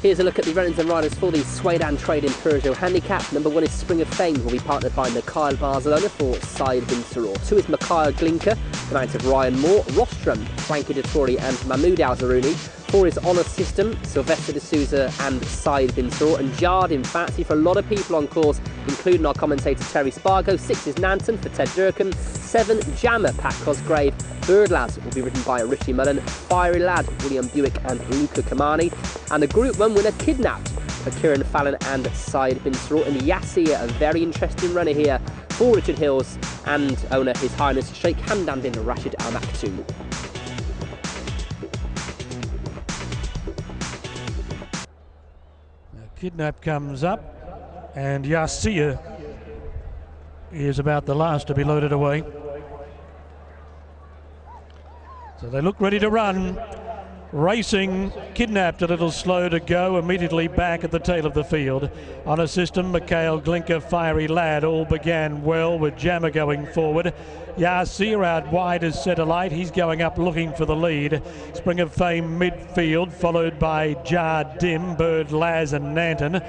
Here's a look at the runners and riders for the Swaidan Trading Peugeot Handicap. Number 1 is Spring of Fame, will be partnered by Mikhail Barcelona for Side Vinsaror. 2 is Mikhail Glinka, the mount of Ryan Moore, Rostrum, Frankie Dettori and Mahmoud Al-Zarouni. 4 is Honour System, Sylvester D'Souza and Side Vinsaror. And Jardim fancy for a lot of people on course, including our commentator Terry Spargo. 6 is Nanton for Ted Durkin. 7, Jamr, Pat Cosgrave. Birdlaz will be ridden by Richie Mullen. Fiery Lad, William Buick and Luca Kamani. And the Group 1 winner, Kidnapped, for Kieran Fallon and Side Vinsaror. And Yassir, a very interesting runner here for Richard Hills and owner His Highness Sheikh Hamdan bin Rashid Al Maktoum. Kidnap comes up, and Yassir is about the last to be loaded away. So they look ready to run. Racing, Kidnapped a little slow to go, immediately back at the tail of the field. On a system, Mikhail Glinka, Fiery Lad, all began well with Jamr going forward. Yassir out wide as set alight, he's going up looking for the lead. Spring of Fame midfield, followed by Jardim, Birdlaz and Nanton.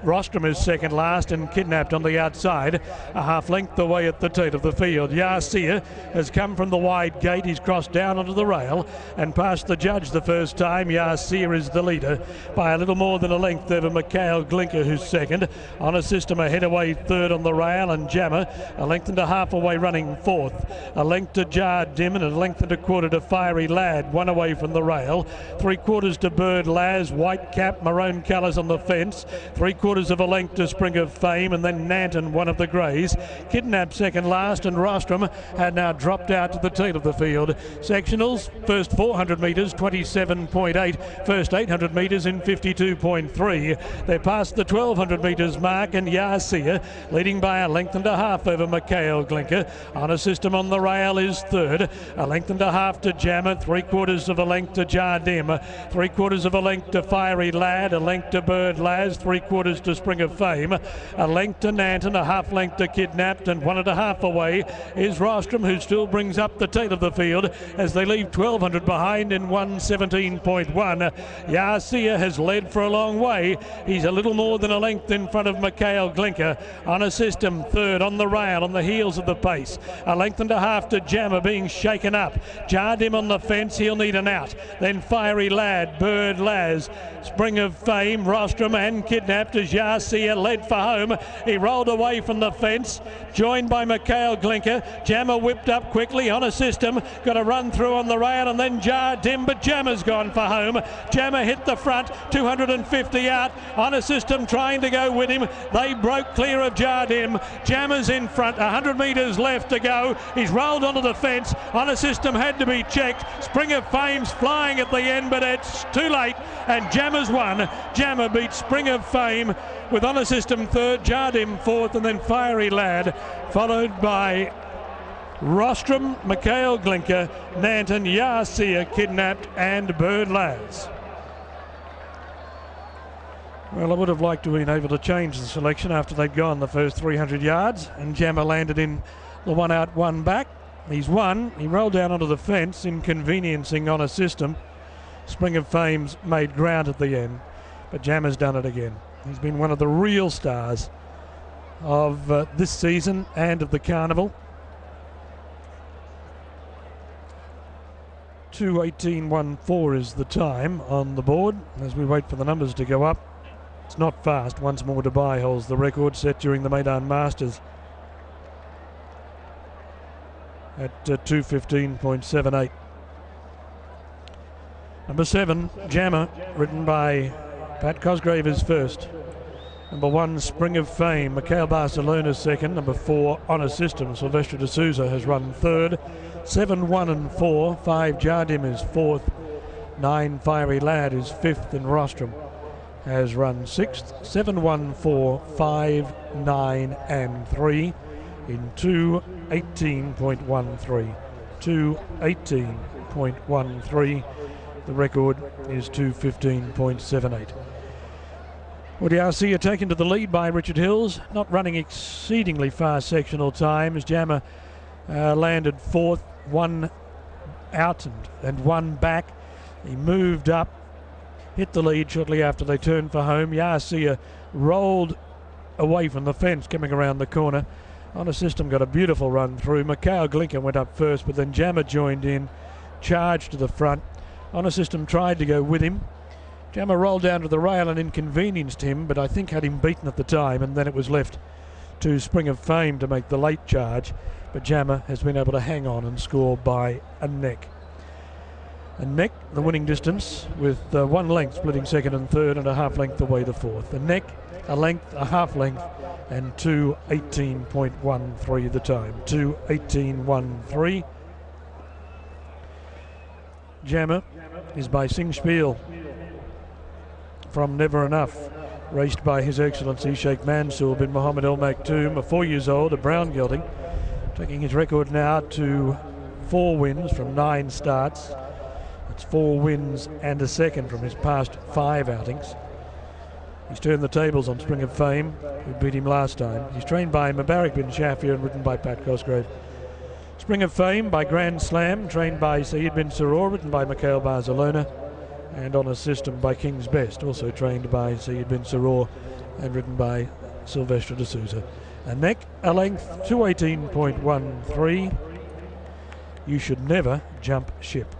Rostrum is second last and Kidnapped on the outside, a half length away at the tail of the field. Yassir has come from the wide gate, he's crossed down onto the rail and past the judge the first time. Yassir is the leader by a little more than a length over Mikhail Glinka, who's second. On a system, ahead away third on the rail, and Jamr a length and a half away running fourth. A length to Jardim and a length and a quarter to Fiery Lad, 1 away from the rail. 3/4 to Birdlaz, white cap, maroon colours on the fence. 3/4 of a length to Spring of Fame, and then Nanton, one of the greys. Kidnapped second last, and Rostrum had now dropped out to the tail of the field. Sectionals, first 400 metres, 27.8. First 800 metres in 52.3. They're past the 1200 metres mark, and Yassir leading by a length and a half over Mikhail Glinka. On a system on the rail is third. A length and a half to Jamr, 3/4 of a length to Jardim, 3/4 of a length to Fiery Lad, a length to Birdlaz, 3/4 to Spring of Fame, a length to Nanton, a half length to Kidnapped, and 1 1/2 away is Rostrum, who still brings up the tail of the field as they leave 1200 behind in 1:17.1. Yassir has led for a long way. He's a little more than a length in front of Mikhail Glinka. On a system, third on the rail, on the heels of the pace. A length and a half to Jamr, being shaken up. Jardim on the fence, he'll need an out. Then Fiery Lad, Birdlaz, Spring of Fame, Rostrum and Kidnapped as Yassir led for home. He rolled away from the fence, joined by Mikhail Glinka. Jamr whipped up quickly on a system, got a run through on the rail, and then Jardim, but Jamr's gone for home. Jamr hit the front, 250 out. On a system trying to go with him. They broke clear of Jardim. Jamr's in front, 100 metres left to go. He's rolled onto the fence. On a system had to be checked. Spring of Fame's flying at the end, but it's too late, and Jamr's won. Jamr beats Spring of Fame with On a System third, Jardim fourth, and then Fiery Lad, followed by Rostrum, Mikhail Glinka, Nanton, Yassir, Kidnapped and Birdlaz. Well, I would have liked to have been able to change the selection after they'd gone the first 300 yards, and Jamr landed in the 1 out, 1 back. He's won. He rolled down onto the fence, inconveniencing On a System. Spring of Fame's made ground at the end, but Jamr's done it again. He's been one of the real stars of this season and of the carnival. 2:18.14 is the time on the board as we wait for the numbers to go up. It's not fast. Once more, Dubai holds the record set during the Meydan Masters at 2:15.78. Number 7, Jamr, ridden by Pat Cosgrave, is first. Number 1, Spring of Fame, Mikhail Barcelona second. Number 4, On a System, Sylvester D'Souza has run third. 7, 1 and 4, 5, Jardim is fourth. 9, Fiery Lad is fifth, and Rostrum has run sixth. 7, 1, 4, 5, 9 and 3 in 2:18.13. 2:18.13. The record is 2:15.78. Well, Yassir taken to the lead by Richard Hills, not running exceedingly fast sectional time as Jamr landed fourth, 1 out and 1 back. He moved up hit the lead shortly after they turned for home. Yarcia rolled away from the fence coming around the corner. On a System got a beautiful run through. Mikhail Glinka went up first, but then Jamr joined in, charged to the front. On a System tried to go with him. Jamr rolled down to the rail and inconvenienced him, but I think had him beaten at the time, and then it was left to Spring of Fame to make the late charge. But Jamr has been able to hang on and score by a neck. A neck, the winning distance, with 1 length splitting second and third and a half length away the fourth. A neck, a length, a half length, and 2:18.13 the time. 2:18.13. Jamr is by Singh Spiel from Never Enough, raced by His Excellency Sheikh Mansour bin Mohammed Al Maktoum, a 4 years old, a brown gelding, taking his record now to 4 wins from 9 starts. It's 4 wins and a second from his past 5 outings. He's turned the tables on Spring of Fame, who beat him last time. He's trained by Mubarak bin Shafir and ridden by Pat Cosgrave. Spring of Fame by Grand Slam, trained by Saeed bin Saror, ridden by Mikhail Barcelona. And On a System by King's Best, also trained by Saeed bin Saror and ridden by Silvestre de Souza. A neck, a length, 2:18.13. You should never jump ship.